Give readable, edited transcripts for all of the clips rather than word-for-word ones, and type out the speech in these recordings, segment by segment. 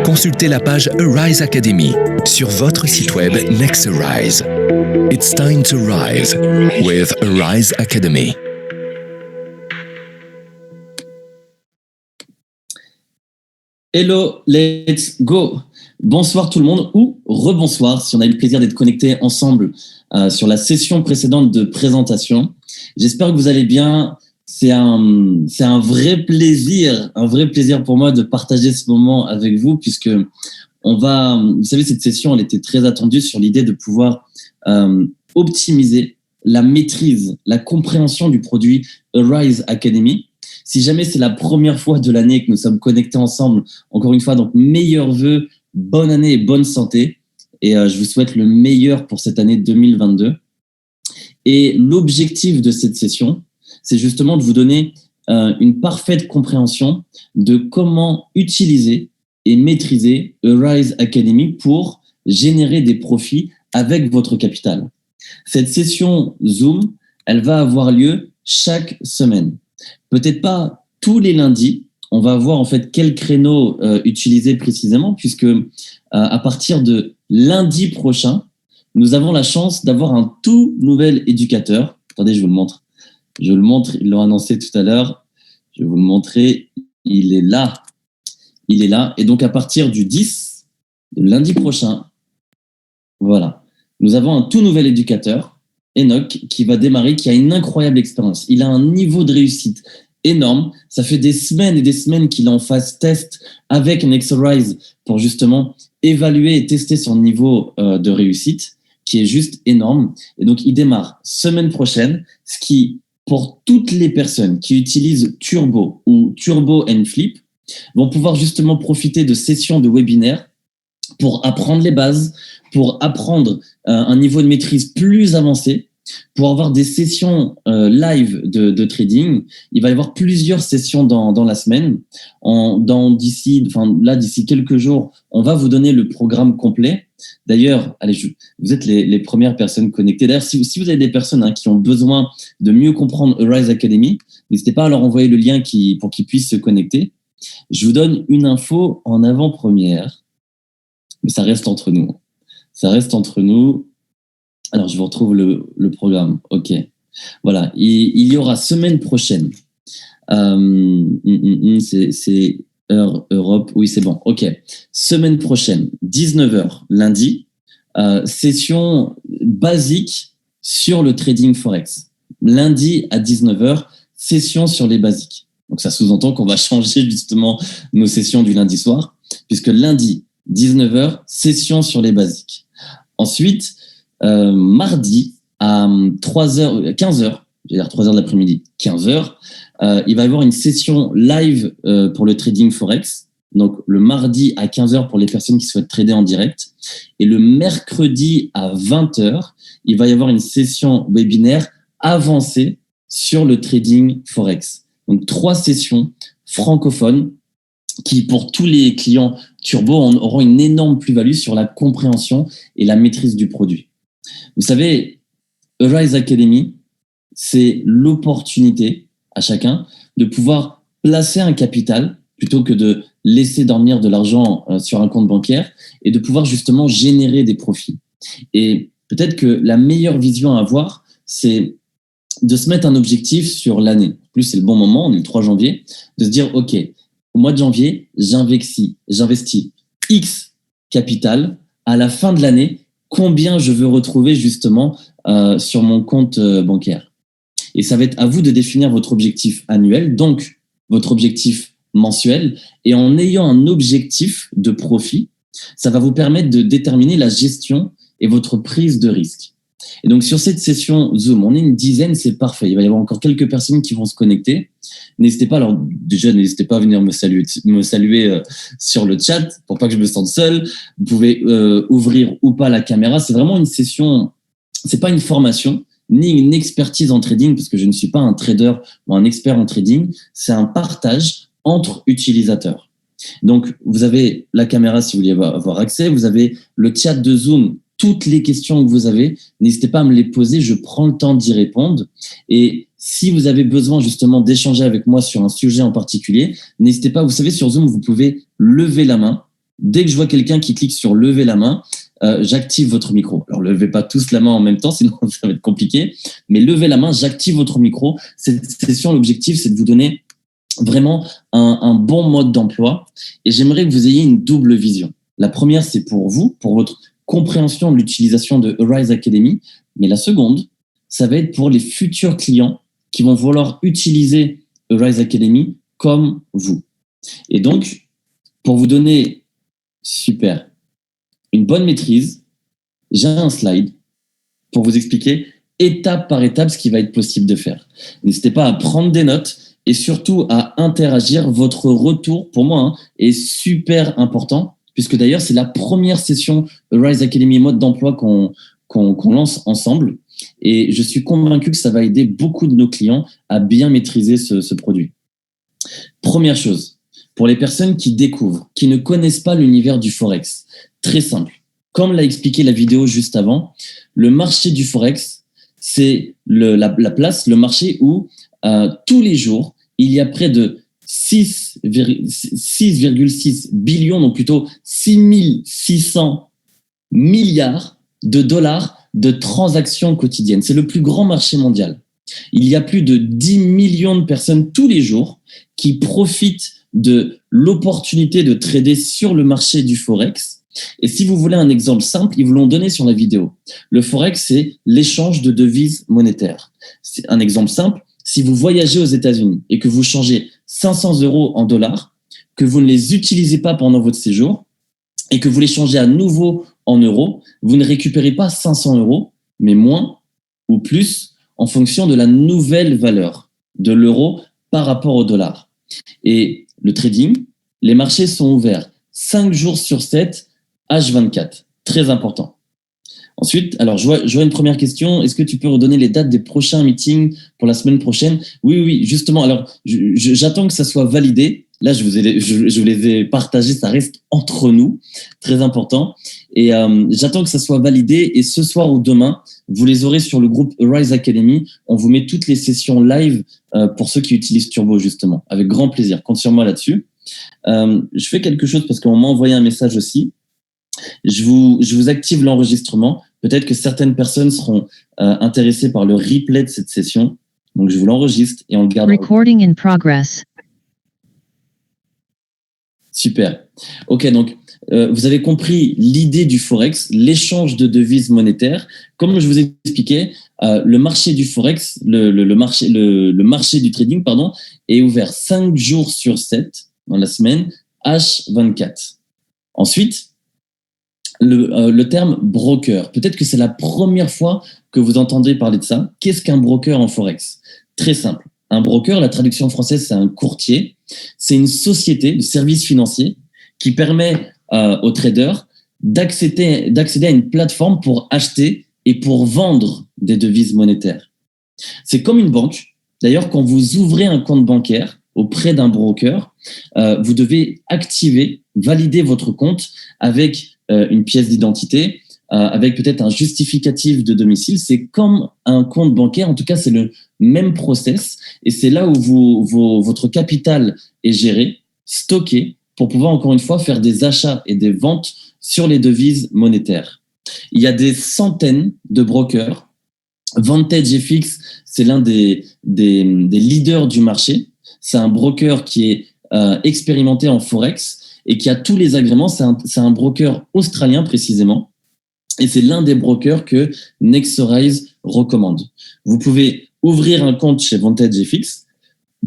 Consultez la page Arise Academy sur votre site web Next Arise. It's time to rise with Arise Academy. Hello, let's go. Bonsoir tout le monde, ou rebonsoir si on a eu le plaisir d'être connectés ensemble sur la session précédente de présentation. J'espère que vous allez bien. C'est un vrai plaisir pour moi de partager ce moment avec vous, puisque vous savez, cette session, elle était très attendue sur l'idée de pouvoir optimiser la maîtrise, la compréhension du produit Arise Academy. Si jamais c'est la première fois de l'année que nous sommes connectés ensemble, encore une fois, donc meilleurs vœux, bonne année et bonne santé. Et je vous souhaite le meilleur pour cette année 2022. Et l'objectif de cette session, c'est justement de vous donner une parfaite compréhension de comment utiliser et maîtriser Arise Academy pour générer des profits avec votre capital. Cette session Zoom, elle va avoir lieu chaque semaine. Peut-être pas tous les lundis. On va voir en fait quel créneau utiliser précisément, puisque à partir de lundi prochain, nous avons la chance d'avoir un tout nouvel éducateur. Attendez, je vous le montre. Ils l'ont annoncé tout à l'heure. Je vais vous le montrer. Il est là. Et donc, à partir du 10, de lundi prochain, voilà, nous avons un tout nouvel éducateur, Enoch, qui va démarrer, qui a une incroyable expérience. Il a un niveau de réussite énorme. Ça fait des semaines et des semaines qu'il est en phase test avec Next Arise pour justement évaluer et tester son niveau de réussite, qui est juste énorme. Et donc, il démarre semaine prochaine, ce qui, pour toutes les personnes qui utilisent Turbo ou Turbo and Flip, vont pouvoir justement profiter de sessions de webinaires pour apprendre les bases, pour apprendre un niveau de maîtrise plus avancé, pour avoir des sessions live de trading. Il va y avoir plusieurs sessions dans la semaine. D'ici quelques jours, on va vous donner le programme complet. D'ailleurs, vous êtes les premières personnes connectées. D'ailleurs, si vous avez des personnes qui ont besoin de mieux comprendre Arise Academy, n'hésitez pas à leur envoyer le lien pour qu'ils puissent se connecter. Je vous donne une info en avant-première, mais ça reste entre nous. Alors, je vous retrouve le programme. OK. Voilà. Il y aura semaine prochaine. C'est heure Europe. Oui, c'est bon. OK. Semaine prochaine, 19h, lundi, session basique sur le trading Forex. Lundi à 19h, session sur les basiques. Donc, ça sous-entend qu'on va changer justement nos sessions du lundi soir, puisque lundi, 19h, session sur les basiques. Ensuite, mardi à 15h, je vais dire 3h de l'après-midi, 15h, il va y avoir une session live pour le trading Forex. Donc, le mardi à 15h pour les personnes qui souhaitent trader en direct. Et le mercredi à 20h, il va y avoir une session webinaire avancée sur le trading Forex. Donc, 3 sessions francophones qui, pour tous les clients Turbo, auront une énorme plus-value sur la compréhension et la maîtrise du produit. Vous savez, Arise Academy, c'est l'opportunité à chacun de pouvoir placer un capital plutôt que de laisser dormir de l'argent sur un compte bancaire et de pouvoir justement générer des profits. Et peut-être que la meilleure vision à avoir, c'est de se mettre un objectif sur l'année. En plus, c'est le bon moment, on est le 3 janvier, de se dire, OK, au mois de janvier, j'investis X capital. À la fin de l'année, combien je veux retrouver justement sur mon compte bancaire. Et ça va être à vous de définir votre objectif annuel, donc votre objectif mensuel. Et en ayant un objectif de profit, ça va vous permettre de déterminer la gestion et votre prise de risque. Et donc, sur cette session Zoom, on est une dizaine, c'est parfait. Il va y avoir encore quelques personnes qui vont se connecter. N'hésitez pas à venir me saluer sur le chat pour pas que je me sente seul. Vous pouvez ouvrir ou pas la caméra. C'est vraiment une session, c'est pas une formation ni une expertise en trading, parce que je ne suis pas un trader ou un expert en trading. C'est un partage entre utilisateurs. Donc, vous avez la caméra si vous voulez avoir accès. Vous avez le chat de Zoom. Toutes les questions que vous avez, n'hésitez pas à me les poser. Je prends le temps d'y répondre. Et si vous avez besoin justement d'échanger avec moi sur un sujet en particulier, n'hésitez pas. Vous savez, sur Zoom, vous pouvez lever la main dès que je vois quelqu'un qui clique sur lever la main, j'active votre micro. Alors, levez pas tous la main en même temps, sinon ça va être compliqué. Mais levez la main, j'active votre micro. Cette session, l'objectif, c'est de vous donner vraiment un bon mode d'emploi. Et j'aimerais que vous ayez une double vision. La première, c'est pour vous, pour votre compréhension de l'utilisation de Arise Academy. Mais la seconde, ça va être pour les futurs clients qui vont vouloir utiliser Arise Academy comme vous. Et donc, pour vous donner, super, une bonne maîtrise, j'ai un slide pour vous expliquer étape par étape ce qui va être possible de faire. N'hésitez pas à prendre des notes et surtout à interagir. Votre retour, pour moi, est super important, puisque d'ailleurs, c'est la première session Arise Academy mode d'emploi qu'on lance ensemble. Et je suis convaincu que ça va aider beaucoup de nos clients à bien maîtriser ce produit. Première chose, pour les personnes qui découvrent, qui ne connaissent pas l'univers du Forex, très simple. Comme l'a expliqué la vidéo juste avant, le marché du Forex, c'est la place, le marché où tous les jours, il y a près de 6,6 billions, donc plutôt 6600 milliards de dollars de transactions quotidiennes. C'est le plus grand marché mondial. Il y a plus de 10 millions de personnes tous les jours qui profitent de l'opportunité de trader sur le marché du Forex. Et si vous voulez un exemple simple, ils vous l'ont donné sur la vidéo. Le Forex, c'est l'échange de devises monétaires. C'est un exemple simple. Si vous voyagez aux États-Unis et que vous changez 500 € en dollars, que vous ne les utilisez pas pendant votre séjour et que vous les changez à nouveau en euros, vous ne récupérez pas 500 €, mais moins ou plus en fonction de la nouvelle valeur de l'euro par rapport au dollar. Et le trading, les marchés sont ouverts 5 jours sur 7, H24. Très important. Ensuite, alors je vois une première question. Est-ce que tu peux redonner les dates des prochains meetings pour la semaine prochaine? Oui, justement. Alors, j'attends que ça soit validé. Là, je vous les ai partagés. Ça reste entre nous. Très important. Et j'attends que ça soit validé. Et ce soir ou demain, vous les aurez sur le groupe Arise Academy. On vous met toutes les sessions live pour ceux qui utilisent Turbo, justement. Avec grand plaisir. Compte sur moi là-dessus. Je fais quelque chose parce qu'on m'a envoyé un message aussi. Je vous active l'enregistrement. Peut-être que certaines personnes seront intéressées par le replay de cette session. Donc, je vous l'enregistre et on le garde. Recording in progress. Super. Ok, donc, vous avez compris l'idée du Forex, l'échange de devises monétaires. Comme je vous ai expliqué, le marché du Forex, le marché du trading, pardon, est ouvert 5 jours sur 7 dans la semaine, H24. Ensuite, le terme broker. Peut-être que c'est la première fois que vous entendez parler de ça. Qu'est-ce qu'un broker en Forex? Très simple. Un broker, la traduction française, c'est un courtier. C'est une société de services financiers qui permet aux traders d'accéder à une plateforme pour acheter et pour vendre des devises monétaires. C'est comme une banque. D'ailleurs, quand vous ouvrez un compte bancaire auprès d'un broker, vous devez valider votre compte avec une pièce d'identité, avec peut-être un justificatif de domicile. C'est comme un compte bancaire, en tout cas c'est le même process, et c'est là où votre capital est géré, stocké, pour pouvoir encore une fois faire des achats et des ventes sur les devises monétaires. Il y a des centaines de brokers. VantageFX, c'est l'un des leaders du marché. C'est un broker qui est expérimenté en Forex et qui a tous les agréments. C'est un broker australien précisément. Et c'est l'un des brokers que Nexorize recommande. Vous pouvez ouvrir un compte chez VantageFX,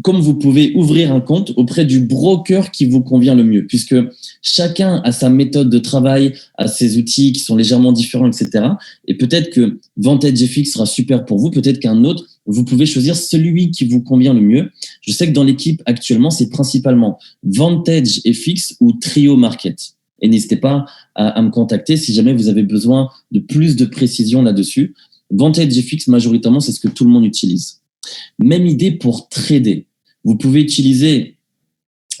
comme vous pouvez ouvrir un compte auprès du broker qui vous convient le mieux, puisque chacun a sa méthode de travail, a ses outils qui sont légèrement différents, etc. Et peut-être que VantageFX sera super pour vous, peut-être qu'un autre, vous pouvez choisir celui qui vous convient le mieux. Je sais que dans l'équipe actuellement, c'est principalement VantageFX ou Trio Market. Et n'hésitez pas à me contacter si jamais vous avez besoin de plus de précision là-dessus. VantageFX, majoritairement, c'est ce que tout le monde utilise. Même idée pour trader. Vous pouvez utiliser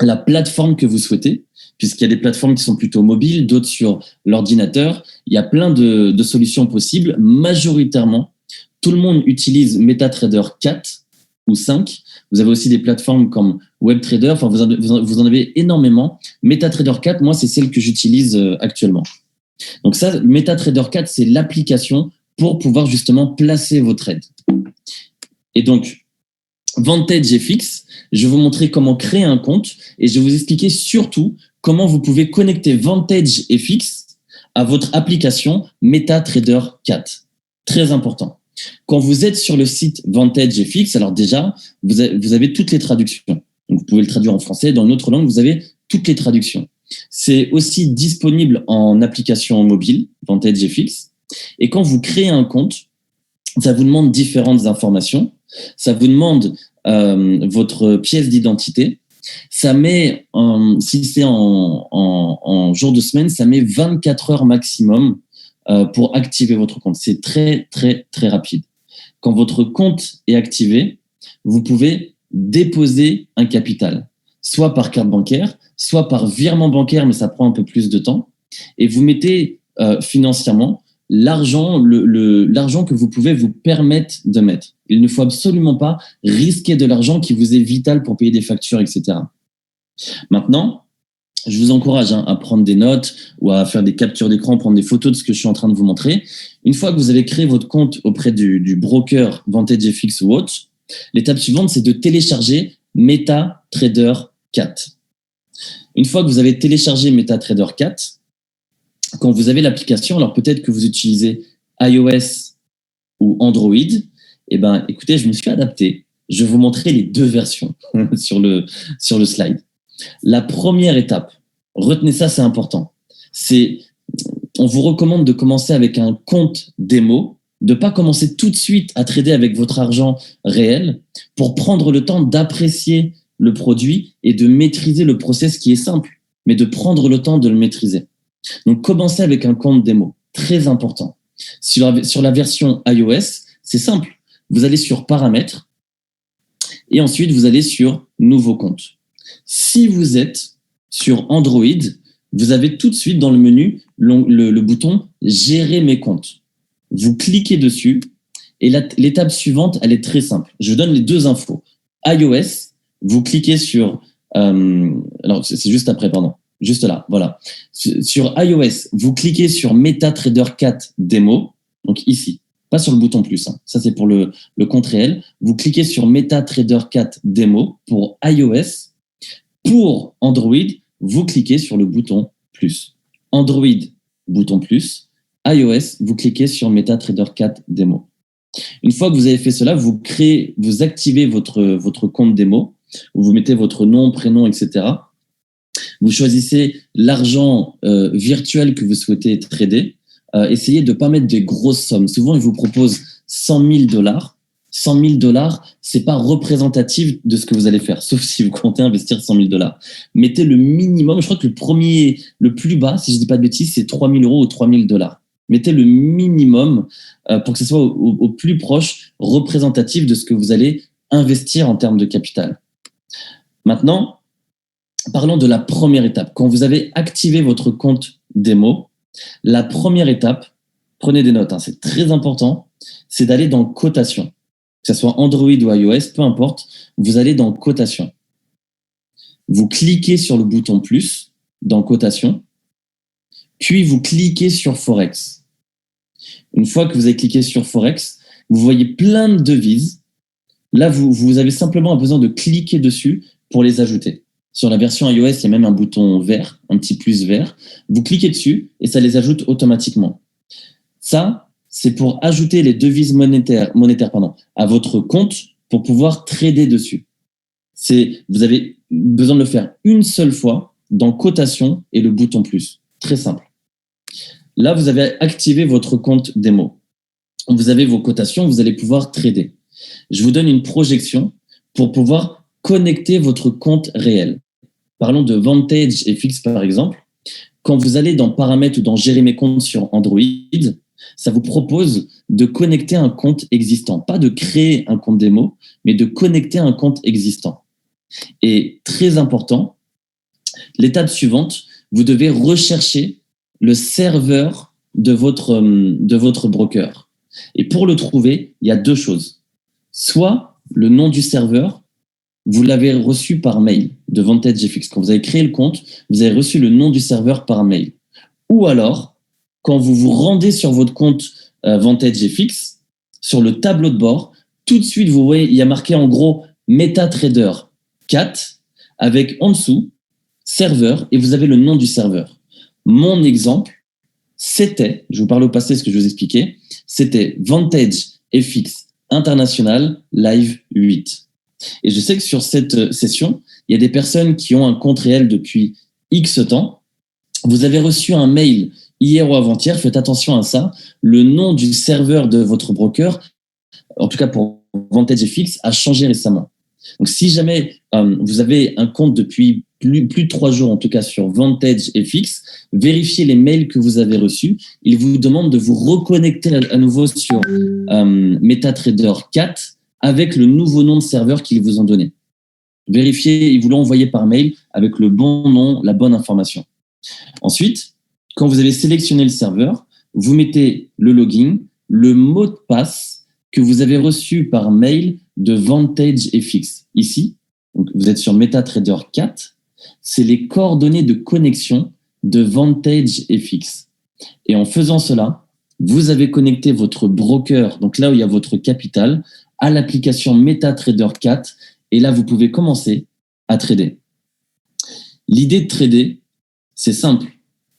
la plateforme que vous souhaitez, puisqu'il y a des plateformes qui sont plutôt mobiles, d'autres sur l'ordinateur. Il y a plein de solutions possibles. Majoritairement, tout le monde utilise MetaTrader 4 ou 5. Vous avez aussi des plateformes comme WebTrader. Enfin, vous en avez énormément. MetaTrader 4, moi, c'est celle que j'utilise actuellement. Donc ça, MetaTrader 4, c'est l'application pour pouvoir justement placer vos trades. Et donc, Vantage FX, je vais vous montrer comment créer un compte et je vais vous expliquer surtout comment vous pouvez connecter Vantage FX à votre application MetaTrader 4. Très important. Quand vous êtes sur le site Vantage FX, alors déjà, vous avez toutes les traductions. Donc, vous pouvez le traduire en français, dans une autre langue, vous avez toutes les traductions. C'est aussi disponible en application mobile, Vantage FX. Et quand vous créez un compte, ça vous demande différentes informations. Ça vous demande votre pièce d'identité. Ça met, si c'est en jour de semaine, ça met 24 heures maximum pour activer votre compte. C'est très, très, très rapide. Quand votre compte est activé, vous pouvez déposer un capital, soit par carte bancaire, soit par virement bancaire, mais ça prend un peu plus de temps. Et vous mettez financièrement l'argent que vous pouvez vous permettre de mettre. Il ne faut absolument pas risquer de l'argent qui vous est vital pour payer des factures, etc. Maintenant, je vous encourage à prendre des notes ou à faire des captures d'écran, prendre des photos de ce que je suis en train de vous montrer. Une fois que vous avez créé votre compte auprès du broker Vantage FX ou autre, l'étape suivante, c'est de télécharger MetaTrader 4. Une fois que vous avez téléchargé MetaTrader 4, quand vous avez l'application, alors peut-être que vous utilisez iOS ou Android, eh ben, écoutez, je me suis adapté. Je vais vous montrer les deux versions sur le slide. La première étape, retenez ça, c'est important. On vous recommande de commencer avec un compte démo, de ne pas commencer tout de suite à trader avec votre argent réel pour prendre le temps d'apprécier le produit et de maîtriser le process qui est simple, mais de prendre le temps de le maîtriser. Donc, commencez avec un compte démo, très important. Sur la version iOS, c'est simple. Vous allez sur Paramètres et ensuite, vous allez sur Nouveau compte. Si vous êtes sur Android, vous avez tout de suite dans le menu le bouton « Gérer mes comptes ». Vous cliquez dessus et l'étape suivante, elle est très simple. Je vous donne les deux infos. iOS, vous cliquez sur… alors, c'est juste après, pardon. Juste là, voilà. Sur iOS, vous cliquez sur MetaTrader 4 démo, donc ici, pas sur le bouton plus, hein. Ça c'est pour le compte réel. Vous cliquez sur MetaTrader 4 démo pour iOS. Pour Android, vous cliquez sur le bouton plus. Android, bouton plus. iOS, vous cliquez sur MetaTrader 4 démo. Une fois que vous avez fait cela, vous activez votre compte démo, vous mettez votre nom, prénom, etc. Vous choisissez l'argent virtuel que vous souhaitez trader. Essayez de ne pas mettre des grosses sommes. Souvent, ils vous proposent $100,000. $100,000, c'est pas représentatif de ce que vous allez faire, sauf si vous comptez investir $100,000. Mettez le minimum. Je crois que le plus bas, si je dis pas de bêtises, c'est €3,000 ou $3,000. Mettez le minimum pour que ce soit au plus proche représentatif de ce que vous allez investir en termes de capital. Maintenant, parlons de la première étape. Quand vous avez activé votre compte démo, la première étape, prenez des notes, hein, c'est très important, c'est d'aller dans cotation. Que ce soit Android ou iOS, peu importe, vous allez dans cotation. Vous cliquez sur le bouton plus dans cotation, puis vous cliquez sur Forex. Une fois que vous avez cliqué sur Forex, vous voyez plein de devises. Là, vous avez simplement besoin de cliquer dessus pour les ajouter. Sur la version iOS, il y a même un bouton vert, un petit plus vert. Vous cliquez dessus et ça les ajoute automatiquement. Ça, c'est pour ajouter les devises monétaires à votre compte pour pouvoir trader dessus. Vous avez besoin de le faire une seule fois dans cotation et le bouton plus. Très simple. Là, vous avez activé votre compte démo. Vous avez vos cotations, vous allez pouvoir trader. Je vous donne une projection pour pouvoir connecter votre compte réel. Parlons de Vantage FX par exemple. Quand vous allez dans Paramètres ou dans Gérer mes comptes sur Android, ça vous propose de connecter un compte existant. Pas de créer un compte démo, mais de connecter un compte existant. Et très important, l'étape suivante, vous devez rechercher le serveur de votre broker. Et pour le trouver, il y a deux choses. Soit le nom du serveur, vous l'avez reçu par mail de VantageFX. Quand vous avez créé le compte, vous avez reçu le nom du serveur par mail. Ou alors, quand vous vous rendez sur votre compte VantageFX, sur le tableau de bord, tout de suite, vous voyez, il y a marqué en gros MetaTrader 4 avec en dessous serveur et vous avez le nom du serveur. Mon exemple, c'était, je vous parle au passé ce que je vous expliquais, c'était VantageFX International Live 8. Et je sais que sur cette session, il y a des personnes qui ont un compte réel depuis X temps. Vous avez reçu un mail hier ou avant-hier, faites attention à ça. Le nom du serveur de votre broker, en tout cas pour VantageFX, a changé récemment. Donc, si jamais vous avez un compte depuis plus de 3 jours, en tout cas sur VantageFX, vérifiez les mails que vous avez reçus. Il vous demande de vous reconnecter à nouveau sur MetaTrader 4 avec le nouveau nom de serveur qu'ils vous ont donné. Vérifiez, ils vous l'ont envoyé par mail avec le bon nom, la bonne information. Ensuite, quand vous avez sélectionné le serveur, vous mettez le login, le mot de passe que vous avez reçu par mail de VantageFX. Ici, donc vous êtes sur MetaTrader 4, c'est les coordonnées de connexion de VantageFX. Et en faisant cela, vous avez connecté votre broker, donc là où il y a votre capital, à l'application MetaTrader 4 et là, vous pouvez commencer à trader. L'idée de trader, c'est simple,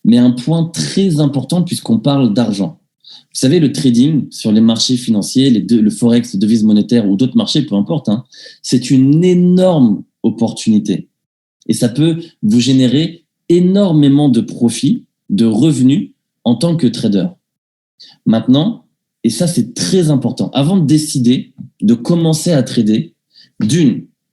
mais un point très important puisqu'on parle d'argent. Vous savez, le trading sur les marchés financiers, le forex, les devises monétaires ou d'autres marchés, peu importe, c'est une énorme opportunité. Et ça peut vous générer énormément de profits, de revenus en tant que trader. Maintenant, et ça c'est très important, avant de décider de commencer à trader,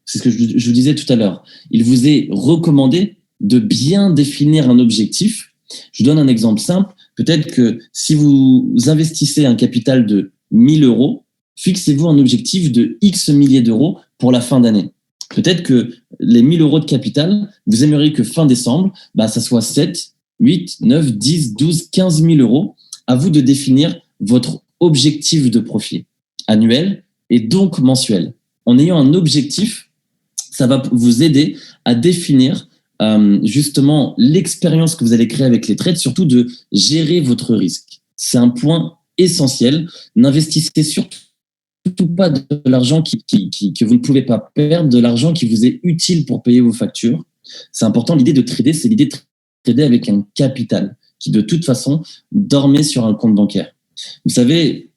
c'est ce que je vous disais tout à l'heure, il vous est recommandé de bien définir un objectif. Je vous donne un exemple simple. Peut-être que si vous investissez un capital de 1 000 euros, fixez-vous un objectif de X milliers d'euros pour la fin d'année. Peut-être que les 1 000 euros de capital, vous aimeriez que fin décembre, ça soit 7, 8, 9, 10, 12, 15 000 euros. À vous de définir votre objectif de profit annuel et donc mensuel. En ayant un objectif, ça va vous aider à définir justement l'expérience que vous allez créer avec les trades, surtout de gérer votre risque. C'est un point essentiel. N'investissez surtout pas de l'argent que vous ne pouvez pas perdre, de l'argent qui vous est utile pour payer vos factures. C'est important. L'idée de trader, c'est l'idée de trader avec un capital qui, de toute façon, dormait sur un compte bancaire. Vous savez,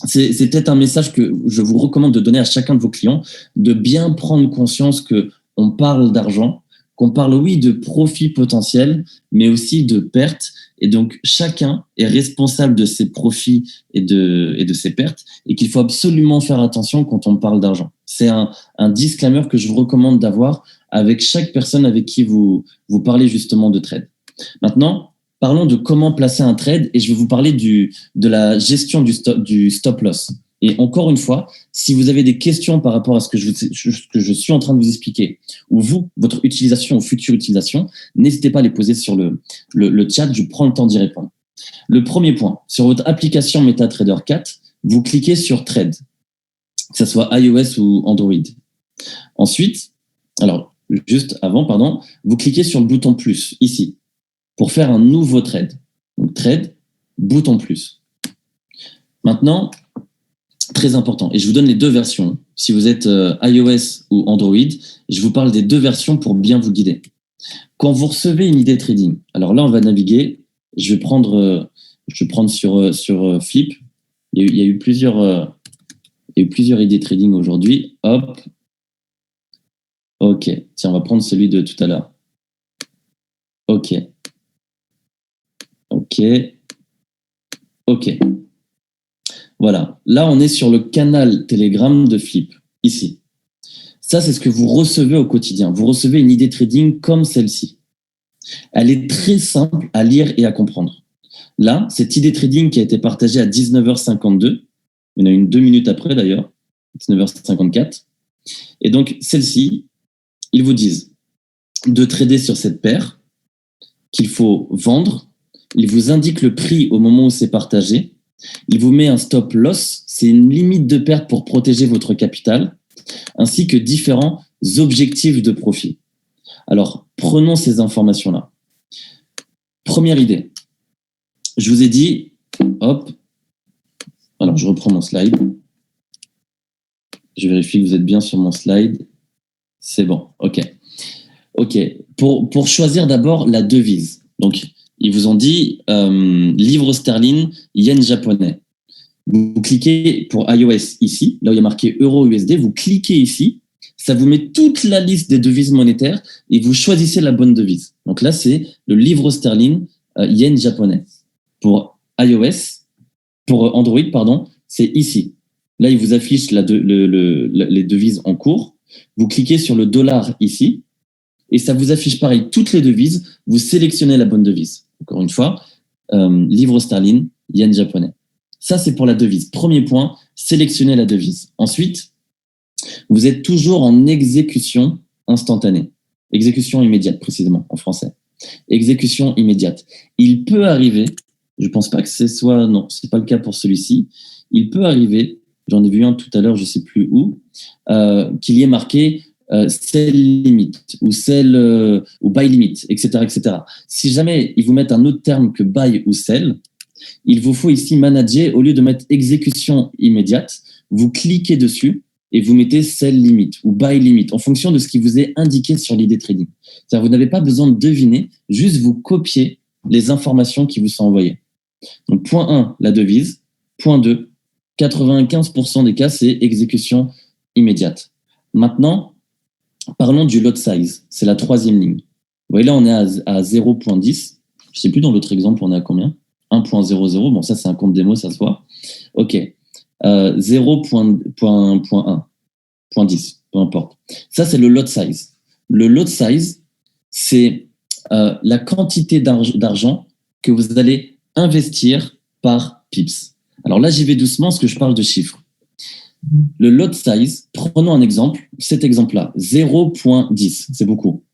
c'est peut-être un message que je vous recommande de donner à chacun de vos clients, de bien prendre conscience qu'on parle d'argent, qu'on parle, oui, de profit potentiel, mais aussi de pertes. Et donc, chacun est responsable de ses profits et de ses pertes et qu'il faut absolument faire attention quand on parle d'argent. C'est un disclaimer que je vous recommande d'avoir avec chaque personne avec qui vous parlez justement de trade. Maintenant, parlons de comment placer un trade et je vais vous parler de la gestion du stop loss. Et encore une fois, si vous avez des questions par rapport à ce que je suis en train de vous expliquer, ou votre utilisation ou future utilisation, n'hésitez pas à les poser sur le chat, je prends le temps d'y répondre. Le premier point, sur votre application MetaTrader 4, vous cliquez sur Trade, que ce soit iOS ou Android. Ensuite, vous cliquez sur le bouton plus, ici, pour faire un nouveau trade. Donc, trade, bouton plus. Maintenant, très important, et je vous donne les deux versions. Si vous êtes iOS ou Android, je vous parle des deux versions pour bien vous guider. Quand vous recevez une idée trading, alors là, on va naviguer. Je vais prendre sur Flip. Il y a eu plusieurs idées trading aujourd'hui. Hop. OK. Tiens, on va prendre celui de tout à l'heure. OK. Voilà. Là, on est sur le canal Telegram de Flip, ici. Ça, c'est ce que vous recevez au quotidien. Vous recevez une idée trading comme celle-ci. Elle est très simple à lire et à comprendre. Là, cette idée trading qui a été partagée à 19h52, il y en a une 2 minutes après d'ailleurs, 19h54. Et donc, celle-ci, ils vous disent de trader sur cette paire, qu'il faut vendre. Il vous indique le prix au moment où c'est partagé. Il vous met un stop loss, c'est une limite de perte pour protéger votre capital. ainsi que différents objectifs de profit. Alors, prenons ces informations-là. Première idée. Je vous ai dit, hop, alors je reprends mon slide. Je vérifie que vous êtes bien sur mon slide. C'est bon, ok. Ok, pour choisir d'abord la devise. Donc, ils vous ont dit livre sterling, yen japonais. Vous cliquez pour iOS ici, là où il y a marqué euro USD, vous cliquez ici, ça vous met toute la liste des devises monétaires et vous choisissez la bonne devise. Donc là, c'est le livre sterling, yen japonais. Pour iOS, pour Android, pardon, c'est ici. Là, il vous affiche les devises en cours. Vous cliquez sur le dollar ici et ça vous affiche pareil toutes les devises. Vous sélectionnez la bonne devise. Encore une fois, livre sterling, yen japonais. Ça, c'est pour la devise. Premier point, sélectionnez la devise. Ensuite, vous êtes toujours en exécution instantanée. Exécution immédiate, précisément, en français. Exécution immédiate. Il peut arriver, je pense pas que non, c'est pas le cas pour celui-ci. Il peut arriver, j'en ai vu un tout à l'heure, je sais plus où, qu'il y ait marqué sell limit ou sell ou buy limit, etc., etc. Si jamais ils vous mettent un autre terme que buy ou sell, il vous faut ici manager, au lieu de mettre exécution immédiate, vous cliquez dessus et vous mettez sell limit ou buy limit en fonction de ce qui vous est indiqué sur l'idée trading. C'est-à-dire vous n'avez pas besoin de deviner, juste vous copiez les informations qui vous sont envoyées. Donc point 1, la devise. Point 2, 95% des cas, c'est exécution immédiate. Maintenant, parlons du lot size. C'est la troisième ligne. Vous voyez là, on est à 0.10. Je ne sais plus dans l'autre exemple, on est à combien ? 1.00. Bon, ça, c'est un compte démo, ça se voit. OK. 0.1, 0.10, peu importe. Ça, c'est le lot size. Le lot size, c'est la quantité d'argent que vous allez investir par pips. Alors là, j'y vais doucement parce que je parle de chiffres. Le lot size, prenons un exemple, cet exemple-là, 0.10, c'est beaucoup.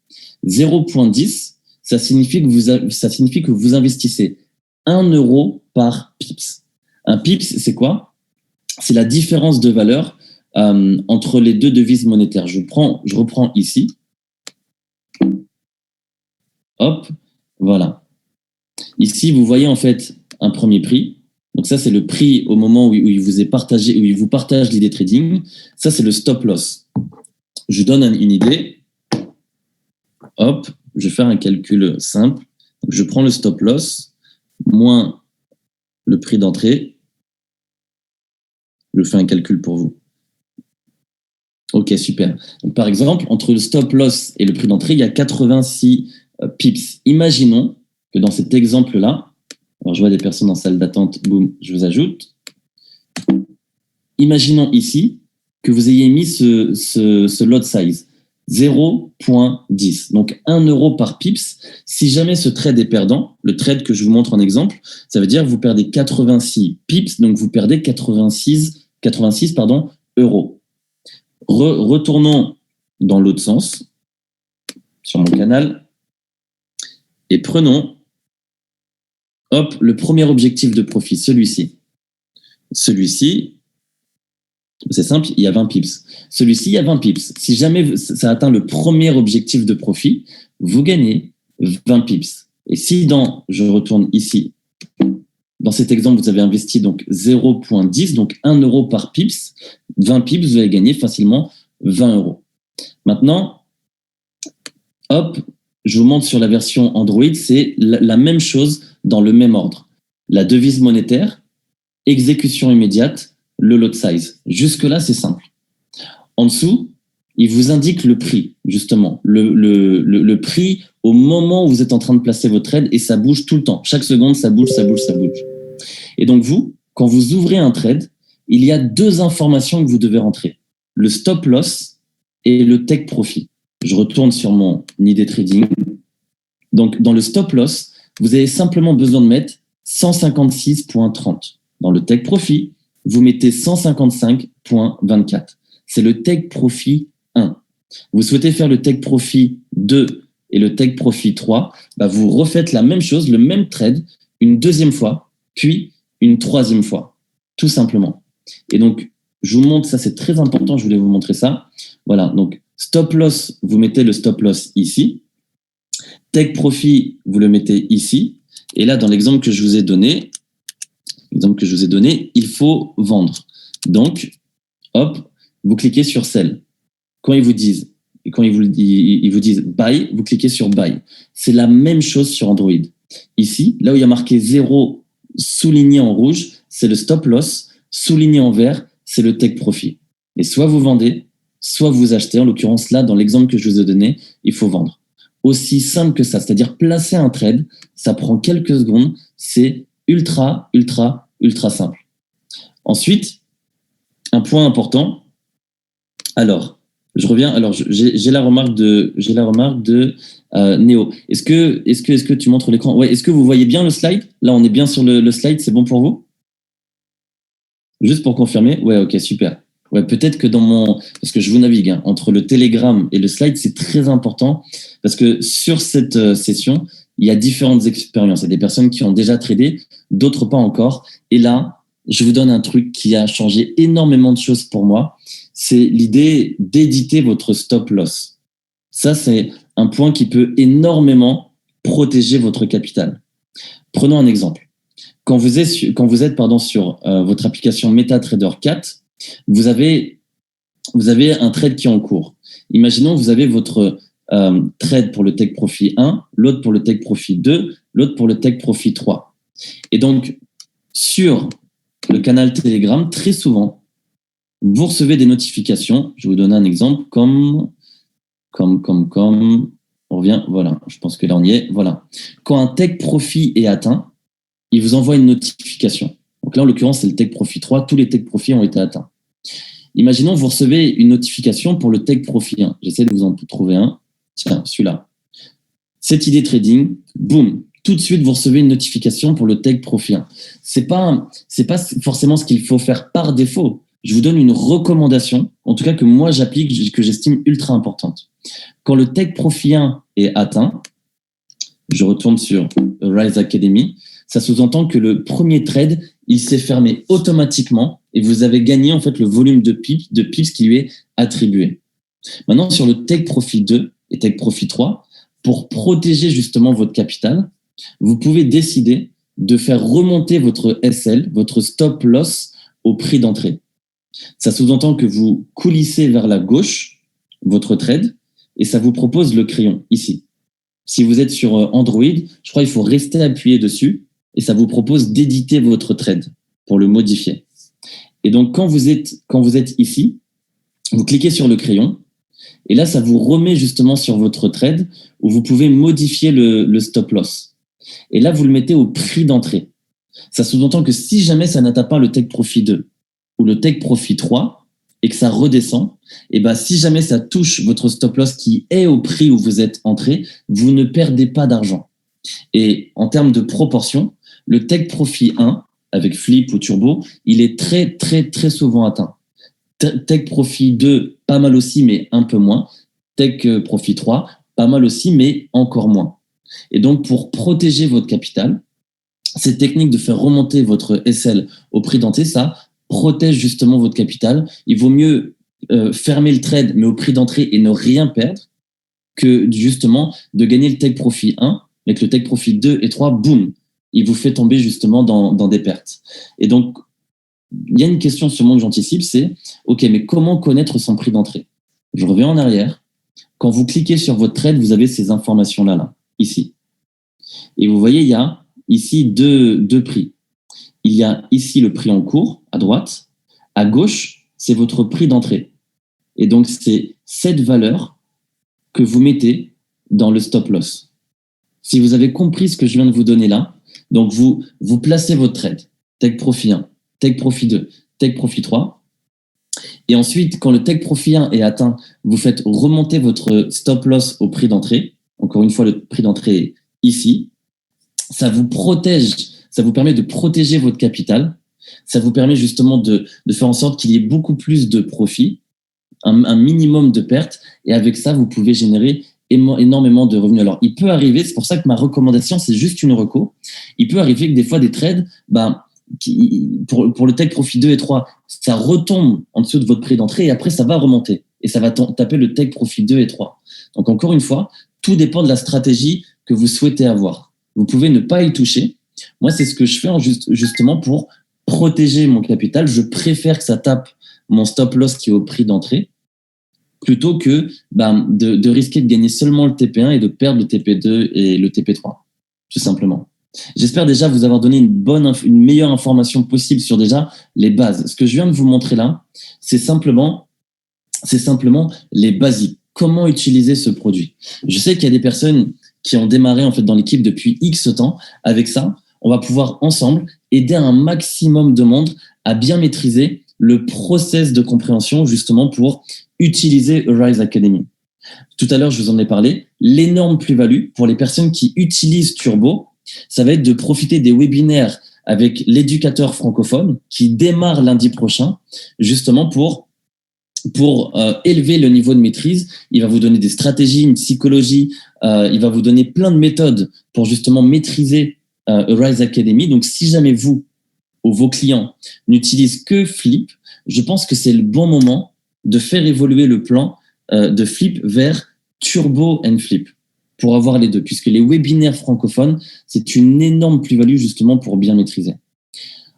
0.10, ça signifie que vous investissez 1 euro par pips. Un pips, c'est quoi ? C'est la différence de valeur entre les deux devises monétaires. Je reprends ici. Hop, voilà. Ici, vous voyez en fait un premier prix. Donc ça, c'est le prix au moment où il vous partage l'idée trading. Ça, c'est le stop loss. Je donne une idée. Hop, je vais faire un calcul simple. Donc, je prends le stop loss moins le prix d'entrée. Je fais un calcul pour vous. Ok, super. Donc, par exemple, entre le stop loss et le prix d'entrée, il y a 86 pips. Imaginons que dans cet exemple-là, alors je vois des personnes en salle d'attente, boum, je vous ajoute. Imaginons ici que vous ayez mis ce lot size, 0.10, donc 1 euro par pips. Si jamais ce trade est perdant, le trade que je vous montre en exemple, ça veut dire que vous perdez 86 pips, donc vous perdez 86 euros. Retournons dans l'autre sens, sur mon canal, et prenons le premier objectif de profit, celui-ci. Celui-ci, c'est simple, il y a 20 pips. Celui-ci, il y a 20 pips. Si jamais ça atteint le premier objectif de profit, vous gagnez 20 pips. Et si je retourne ici, dans cet exemple, vous avez investi donc 0.10, donc 1 euro par pips, 20 pips, vous allez gagner facilement 20 euros. Maintenant, je vous montre sur la version Android, c'est la même chose dans le même ordre. La devise monétaire, exécution immédiate, le lot size. Jusque-là, c'est simple. En dessous, il vous indique le prix, justement. Le prix au moment où vous êtes en train de placer votre trade et ça bouge tout le temps. Chaque seconde, ça bouge, ça bouge, ça bouge. Et donc vous, quand vous ouvrez un trade, il y a 2 informations que vous devez rentrer. Le stop loss et le take profit. Je retourne sur mon idée trading. Donc, dans le stop loss, vous avez simplement besoin de mettre 156.30. Dans le take profit, vous mettez 155.24. C'est le take profit 1. Vous souhaitez faire le take profit 2 et le take profit 3, vous refaites la même chose, le même trade, une deuxième fois, puis une troisième fois, tout simplement. Et donc, je vous montre, ça c'est très important, je voulais vous montrer ça. Voilà, donc stop loss, vous mettez le stop loss ici. Take profit, vous le mettez ici. Et là, dans l'exemple que je vous ai donné, il faut vendre. Donc, hop, vous cliquez sur Sell. Quand ils vous disent Buy, vous cliquez sur Buy. C'est la même chose sur Android. Ici, là où il y a marqué 0 souligné en rouge, c'est le stop loss. Souligné en vert, c'est le take profit. Et soit vous vendez, soit vous achetez. En l'occurrence, là, dans l'exemple que je vous ai donné, il faut vendre. Aussi simple que ça, c'est-à-dire placer un trade, ça prend quelques secondes, c'est ultra simple. Ensuite, un point important. Alors, je reviens. Alors, j'ai la remarque de Néo. Est-ce que tu montres l'écran? Ouais. Est-ce que vous voyez bien le slide? Là, on est bien sur le slide. C'est bon pour vous? Juste pour confirmer. Ouais, ok, super. Ouais, peut-être que parce que je vous navigue entre le Telegram et le slide, c'est très important parce que sur cette session, il y a différentes expériences. Il y a des personnes qui ont déjà tradé, d'autres pas encore. Et là, je vous donne un truc qui a changé énormément de choses pour moi. C'est l'idée d'éditer votre stop loss. Ça, c'est un point qui peut énormément protéger votre capital. Prenons un exemple. Quand vous êtes sur votre application MetaTrader 4, vous avez un trade qui est en cours. Imaginons que vous avez votre trade pour le Take Profit 1, l'autre pour le Take Profit 2, l'autre pour le Take Profit 3. Et donc, sur le canal Telegram, très souvent, vous recevez des notifications. Je vais vous donner un exemple comme on revient, voilà, je pense que là on y est, voilà. Quand un Take Profit est atteint, il vous envoie une notification. Donc là, en l'occurrence, c'est le Take Profit 3, tous les Take Profit ont été atteints. Imaginons, vous recevez une notification pour le Take Profit 1. J'essaie de vous en trouver un. Tiens, celui-là. Cette idée trading, boum, tout de suite, vous recevez une notification pour le Take Profit 1. C'est pas forcément ce qu'il faut faire par défaut. Je vous donne une recommandation, en tout cas que moi j'applique, que j'estime ultra importante. Quand le Take Profit 1 est atteint, je retourne sur Rise Academy, ça sous-entend que le premier trade, il s'est fermé automatiquement et vous avez gagné en fait le volume de pips qui lui est attribué. Maintenant, sur le Take Profit 2 et Take Profit 3, pour protéger justement votre capital, vous pouvez décider de faire remonter votre SL, votre stop loss au prix d'entrée. Ça sous-entend que vous coulissez vers la gauche votre trade et ça vous propose le crayon ici. Si vous êtes sur Android, je crois qu'il faut rester appuyé dessus et ça vous propose d'éditer votre trade pour le modifier. Et donc, quand vous êtes ici, vous cliquez sur le crayon et là, ça vous remet justement sur votre trade où vous pouvez modifier le stop loss. Et là, vous le mettez au prix d'entrée. Ça sous-entend que si jamais ça n'atteint pas le Take Profit 2 ou le Take Profit 3 et que ça redescend, et ben si jamais ça touche votre stop loss qui est au prix où vous êtes entré, vous ne perdez pas d'argent. Et en termes de proportion, le Take Profit 1 avec flip ou turbo, il est très souvent atteint. Take Profit 2, pas mal aussi, mais un peu moins. Take Profit 3, pas mal aussi, mais encore moins. Et donc, pour protéger votre capital, cette technique de faire remonter votre SL au prix d'entrée, ça protège justement votre capital. Il vaut mieux fermer le trade, mais au prix d'entrée et ne rien perdre, que justement de gagner le Take Profit 1, avec le Take Profit 2 et 3, boum, il vous fait tomber justement dans des pertes. Et donc, il y a une question sûrement que j'anticipe, c'est OK, mais comment connaître son prix d'entrée? Je reviens en arrière. Quand vous cliquez sur votre trade, vous avez ces informations-là, ici. Et vous voyez, il y a ici deux prix. Il y a ici le prix en cours, à droite. À gauche, c'est votre prix d'entrée. Et donc, c'est cette valeur que vous mettez dans le stop loss. Si vous avez compris ce que je viens de vous donner là, donc vous placez votre trade, Take Profit 1, Take Profit 2, Take Profit 3. Et ensuite, quand le Take Profit 1 est atteint, vous faites remonter votre stop loss au prix d'entrée. Encore une fois, le prix d'entrée est ici. Ça vous protège, ça vous permet de protéger votre capital. Ça vous permet justement de faire en sorte qu'il y ait beaucoup plus de profit, un minimum de pertes. Et avec ça, vous pouvez générer énormément de revenus. Alors, il peut arriver, c'est pour ça que ma recommandation, c'est juste une reco. Il peut arriver que des fois, des trades, pour le Take Profit 2 et 3, ça retombe en dessous de votre prix d'entrée et après, ça va remonter. Et ça va taper le Take Profit 2 et 3. Donc, encore une fois, tout dépend de la stratégie que vous souhaitez avoir. Vous pouvez ne pas y toucher. Moi, c'est ce que je fais justement pour protéger mon capital. Je préfère que ça tape mon stop loss qui est au prix d'entrée plutôt que de risquer de gagner seulement le TP1 et de perdre le TP2 et le TP3, tout simplement. J'espère déjà vous avoir donné une meilleure information possible sur déjà les bases. Ce que je viens de vous montrer là, c'est simplement les basiques. Comment utiliser ce produit? Je sais qu'il y a des personnes qui ont démarré en fait dans l'équipe depuis X temps. Avec ça, on va pouvoir ensemble aider un maximum de monde à bien maîtriser le process de compréhension justement pour utiliser Arise Academy. Tout à l'heure, je vous en ai parlé. L'énorme plus-value pour les personnes qui utilisent Turbo, ça va être de profiter des webinaires avec l'éducateur francophone qui démarre lundi prochain, justement pour élever le niveau de maîtrise. Il va vous donner des stratégies, une psychologie, il va vous donner plein de méthodes pour justement maîtriser Arise Academy. Donc, si jamais vous ou vos clients n'utilisent que Flip, je pense que c'est le bon moment de faire évoluer le plan de Flip vers Turbo and Flip pour avoir les deux, puisque les webinaires francophones, c'est une énorme plus-value justement pour bien maîtriser.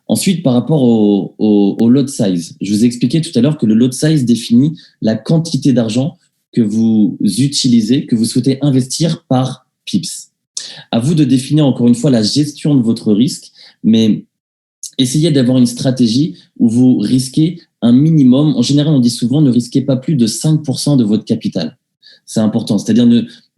Ensuite, par rapport au lot size, je vous ai expliqué tout à l'heure que le lot size définit la quantité d'argent que vous utilisez, que vous souhaitez investir par pips. À vous de définir encore une fois la gestion de votre risque, mais essayez d'avoir une stratégie où vous risquez un minimum. En général, on dit souvent ne risquez pas plus de 5% de votre capital. C'est important. C'est-à-dire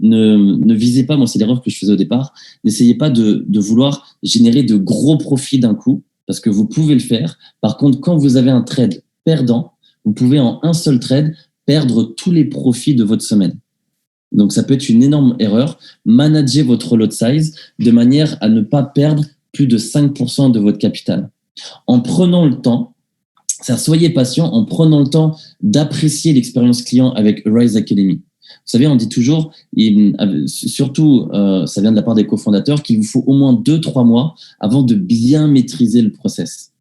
ne visez pas, moi c'est l'erreur que je faisais au départ, n'essayez pas de vouloir générer de gros profits d'un coup, parce que vous pouvez le faire. Par contre, quand vous avez un trade perdant, vous pouvez en un seul trade perdre tous les profits de votre semaine. Donc, ça peut être une énorme erreur. Managez votre lot size de manière à ne pas perdre plus de 5% de votre capital. En prenant le temps, soyez patient, en prenant le temps d'apprécier l'expérience client avec Arise Academy. Vous savez, on dit toujours, surtout, ça vient de la part des cofondateurs, qu'il vous faut au moins 2-3 mois avant de bien maîtriser le process.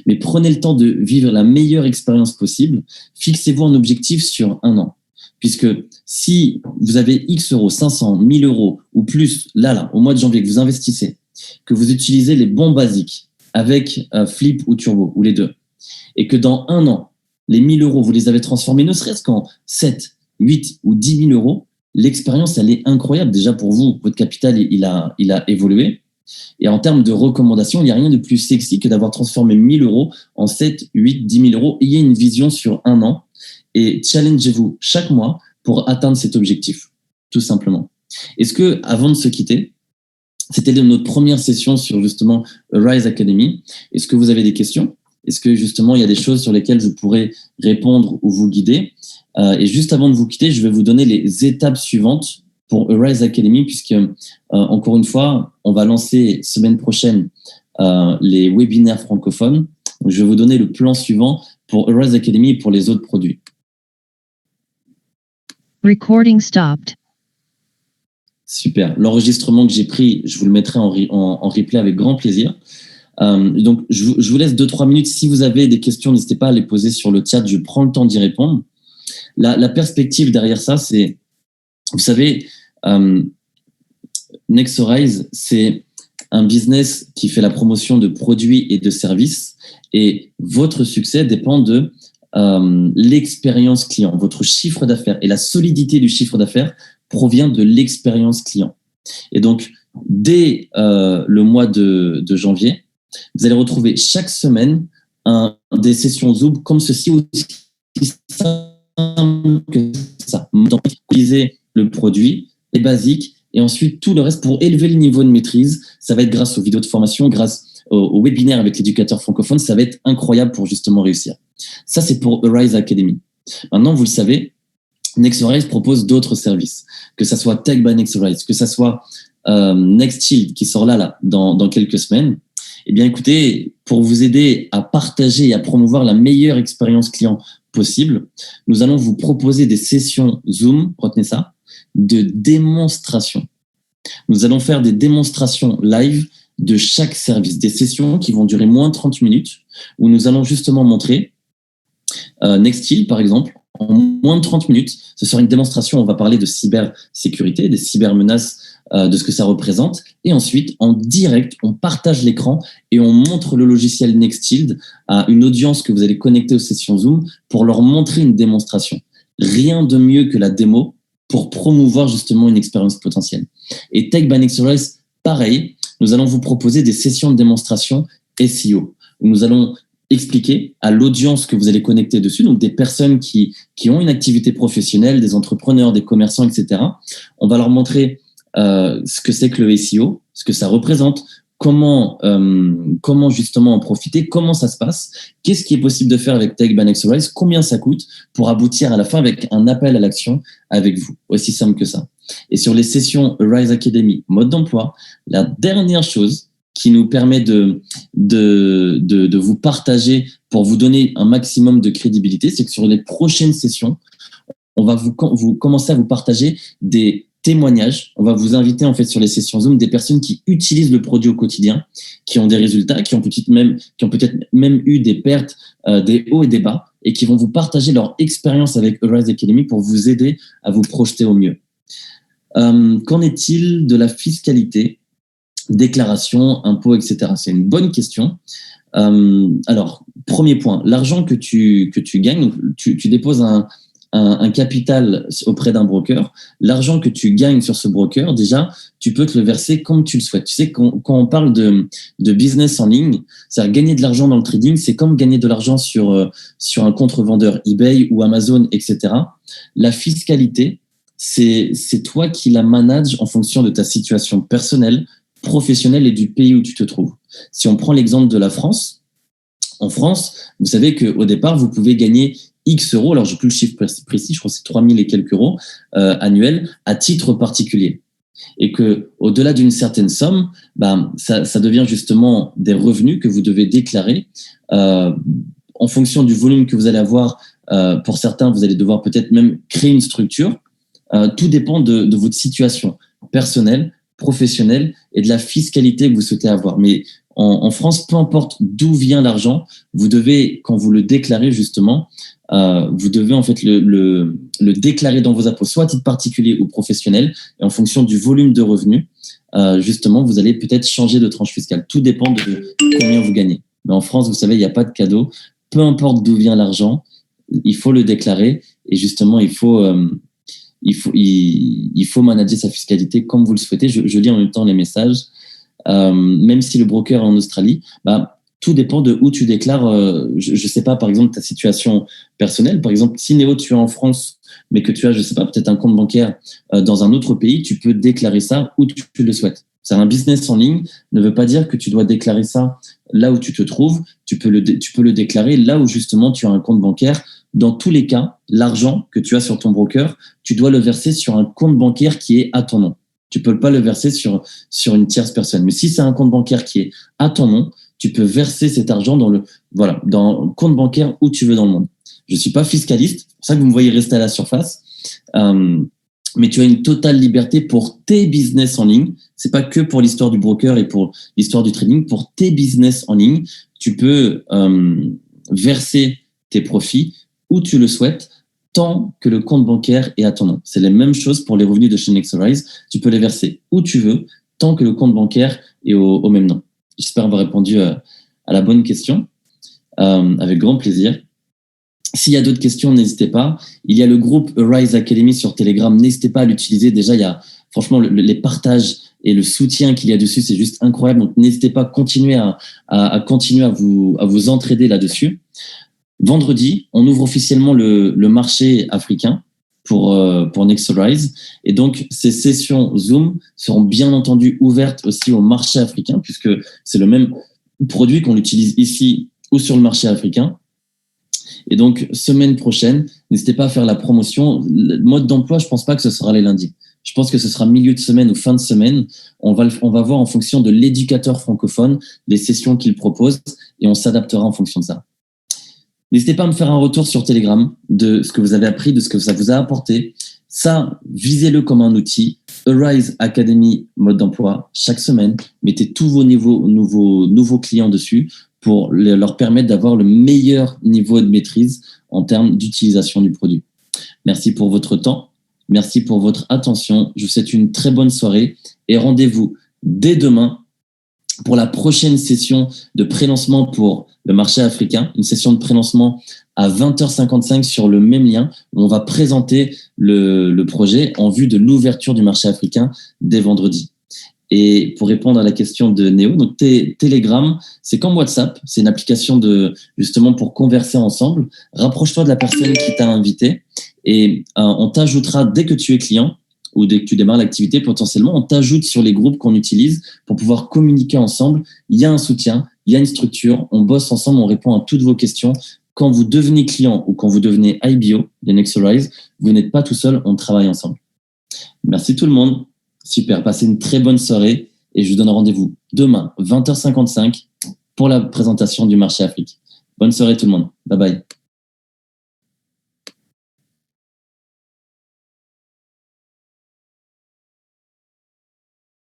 Mais prenez le temps de vivre la meilleure expérience possible. Fixez-vous un objectif sur 1 an. Puisque si vous avez X euros, 500, 1000 euros ou plus, là, au mois de janvier, que vous investissez, que vous utilisez les bons basiques avec Flip ou Turbo, ou les deux, et que dans 1 an, les 1000 euros, vous les avez transformés, ne serait-ce qu'en 7, 8 ou 10 000 euros, l'expérience, elle est incroyable. Déjà pour vous, votre capital, il a évolué. Et en termes de recommandations, il n'y a rien de plus sexy que d'avoir transformé 1000 euros en 7, 8, 10 000 euros. Ayez une vision sur 1 an et challengez-vous chaque mois pour atteindre cet objectif, tout simplement. Est-ce que, avant de se quitter, c'était notre première session sur justement Arise Academy. Est-ce que vous avez des questions? Est-ce que justement, il y a des choses sur lesquelles je pourrais répondre ou vous guider? Et juste avant de vous quitter, je vais vous donner les étapes suivantes pour Arise Academy, puisque, encore une fois, on va lancer semaine prochaine les webinaires francophones. Donc, je vais vous donner le plan suivant pour Arise Academy et pour les autres produits. Recording stopped. Super. L'enregistrement que j'ai pris, je vous le mettrai en replay avec grand plaisir. Donc, je vous laisse 2-3 minutes. Si vous avez des questions, n'hésitez pas à les poser sur le chat. Je prends le temps d'y répondre. La perspective derrière ça, c'est, vous savez, Nexorize, c'est un business qui fait la promotion de produits et de services. Et votre succès dépend de l'expérience client. Votre chiffre d'affaires et la solidité du chiffre d'affaires provient de l'expérience client. Et donc, dès le mois de janvier, vous allez retrouver chaque semaine des sessions Zoom comme ceci, aussi simple que ça. Utiliser le produit, les basiques, et ensuite tout le reste pour élever le niveau de maîtrise. Ça va être grâce aux vidéos de formation, grâce au webinaire avec l'éducateur francophone. Ça va être incroyable pour justement réussir. Ça, c'est pour Arise Academy. Maintenant, vous le savez, Nexorize propose d'autres services, que ça soit Tech by Nexorize, que ça soit Nextshield qui sort là dans quelques semaines. Eh bien, écoutez, pour vous aider à partager et à promouvoir la meilleure expérience client possible, nous allons vous proposer des sessions Zoom, retenez ça, de démonstration. Nous allons faire des démonstrations live de chaque service, des sessions qui vont durer moins de 30 minutes, où nous allons justement montrer Nextil, par exemple, en moins de 30 minutes. Ce sera une démonstration, on va parler de cybersécurité, des cybermenaces, de ce que ça représente. Et ensuite, en direct, on partage l'écran et on montre le logiciel Nextil à une audience que vous allez connecter aux sessions Zoom pour leur montrer une démonstration. Rien de mieux que la démo pour promouvoir justement une expérience potentielle. Et Tech by Nexorize, pareil, nous allons vous proposer des sessions de démonstration SEO, où nous allons expliquer à l'audience que vous allez connecter dessus, donc des personnes qui ont une activité professionnelle, des entrepreneurs, des commerçants, etc. On va leur montrer ce que c'est que le SEO, ce que ça représente, comment justement en profiter, comment ça se passe, qu'est-ce qui est possible de faire avec Tech by Nexorize, combien ça coûte pour aboutir à la fin avec un appel à l'action avec vous. Aussi simple que ça. Et sur les sessions Rise Academy, mode d'emploi, la dernière chose qui nous permet de vous partager pour vous donner un maximum de crédibilité, c'est que sur les prochaines sessions, on va vous commencer à vous partager des témoignages. On va vous inviter en fait sur les sessions Zoom des personnes qui utilisent le produit au quotidien, qui ont des résultats, qui ont peut-être même eu des pertes, des hauts et des bas, et qui vont vous partager leur expérience avec Rise Academy pour vous aider à vous projeter au mieux. Qu'en est-il de la fiscalité, déclaration, impôts, etc. C'est une bonne question. Alors, premier point, l'argent que tu gagnes, tu déposes un capital auprès d'un broker. L'argent que tu gagnes sur ce broker, déjà, tu peux te le verser comme tu le souhaites. Tu sais, quand on parle de business en ligne, c'est-à-dire gagner de l'argent dans le trading, c'est comme gagner de l'argent sur un compte revendeur eBay ou Amazon, etc. La fiscalité, c'est toi qui la manages en fonction de ta situation personnelle, professionnelle et du pays où tu te trouves. Si on prend l'exemple de la France, en France, vous savez qu'au départ, vous pouvez gagner X euros, alors j'ai plus le chiffre précis, je crois que c'est 3000 et quelques euros annuels à titre particulier. Et que au-delà d'une certaine somme, ça devient justement des revenus que vous devez déclarer en fonction du volume que vous allez avoir. Pour certains, vous allez devoir peut-être même créer une structure. Tout dépend de votre situation personnelle, professionnelle et de la fiscalité que vous souhaitez avoir. Mais en France, peu importe d'où vient l'argent, vous devez, quand vous le déclarez justement, vous devez en fait le déclarer dans vos impôts, soit à titre particulier ou professionnel, et en fonction du volume de revenus, justement, vous allez peut-être changer de tranche fiscale. Tout dépend de combien vous gagnez. Mais en France, vous savez, il n'y a pas de cadeau. Peu importe d'où vient l'argent, il faut le déclarer et justement, il faut manager sa fiscalité comme vous le souhaitez. Je lis en même temps les messages. Même si le broker est en Australie, tout dépend de où tu déclares. Je sais pas, par exemple, ta situation personnelle. Par exemple, si Néo, tu es en France, mais que tu as, je sais pas, peut-être un compte bancaire dans un autre pays, tu peux déclarer ça où tu le souhaites. C'est un business en ligne, ne veut pas dire que tu dois déclarer ça là où tu te trouves. Tu peux le déclarer là où justement tu as un compte bancaire. Dans tous les cas, l'argent que tu as sur ton broker, tu dois le verser sur un compte bancaire qui est à ton nom. Tu peux pas le verser sur une tierce personne. Mais si c'est un compte bancaire qui est à ton nom, tu peux verser cet argent dans le compte bancaire où tu veux dans le monde. Je suis pas fiscaliste, c'est pour ça que vous me voyez rester à la surface. Mais tu as une totale liberté pour tes business en ligne. C'est pas que pour l'histoire du broker et pour l'histoire du trading. Pour tes business en ligne, tu peux verser tes profits où tu le souhaites, tant que le compte bancaire est à ton nom. C'est la même chose pour les revenus de chez Nexorize. Tu peux les verser où tu veux, tant que le compte bancaire est au même nom. J'espère avoir répondu à la bonne question, avec grand plaisir. S'il y a d'autres questions, n'hésitez pas. Il y a le groupe Rise Academy sur Telegram. N'hésitez pas à l'utiliser. Déjà, il y a franchement les partages et le soutien qu'il y a dessus, c'est juste incroyable. Donc, n'hésitez pas à continuer à vous entraider là-dessus. Vendredi, on ouvre officiellement le marché africain pour Nexorize. Et donc, ces sessions Zoom seront bien entendu ouvertes aussi au marché africain, puisque c'est le même produit qu'on utilise ici ou sur le marché africain. Et donc, semaine prochaine, n'hésitez pas à faire la promotion. Le mode d'emploi, je pense pas que ce sera les lundis. Je pense que ce sera milieu de semaine ou fin de semaine. On va voir en fonction de l'éducateur francophone, les sessions qu'il propose, et on s'adaptera en fonction de ça. N'hésitez pas à me faire un retour sur Telegram de ce que vous avez appris, de ce que ça vous a apporté. Ça, visez-le comme un outil. Arise Academy mode d'emploi chaque semaine. Mettez tous vos nouveaux clients dessus pour leur permettre d'avoir le meilleur niveau de maîtrise en termes d'utilisation du produit. Merci pour votre temps. Merci pour votre attention. Je vous souhaite une très bonne soirée et rendez-vous dès demain pour la prochaine session de pré-lancement pour le marché africain, une session de pré-lancement à 20h55 sur le même lien où on va présenter le projet en vue de l'ouverture du marché africain dès vendredi. Et pour répondre à la question de Néo, donc Telegram, c'est comme WhatsApp, c'est une application justement pour converser ensemble. Rapproche-toi de la personne qui t'a invité et on t'ajoutera dès que tu es client ou dès que tu démarres l'activité, potentiellement, on t'ajoute sur les groupes qu'on utilise pour pouvoir communiquer ensemble. Il y a un soutien, il y a une structure, on bosse ensemble, on répond à toutes vos questions. Quand vous devenez client ou quand vous devenez IBO de Nexorize, vous n'êtes pas tout seul, on travaille ensemble. Merci tout le monde. Super, passez une très bonne soirée et je vous donne rendez-vous demain, 20h55, pour la présentation du marché Afrique. Bonne soirée tout le monde. Bye bye.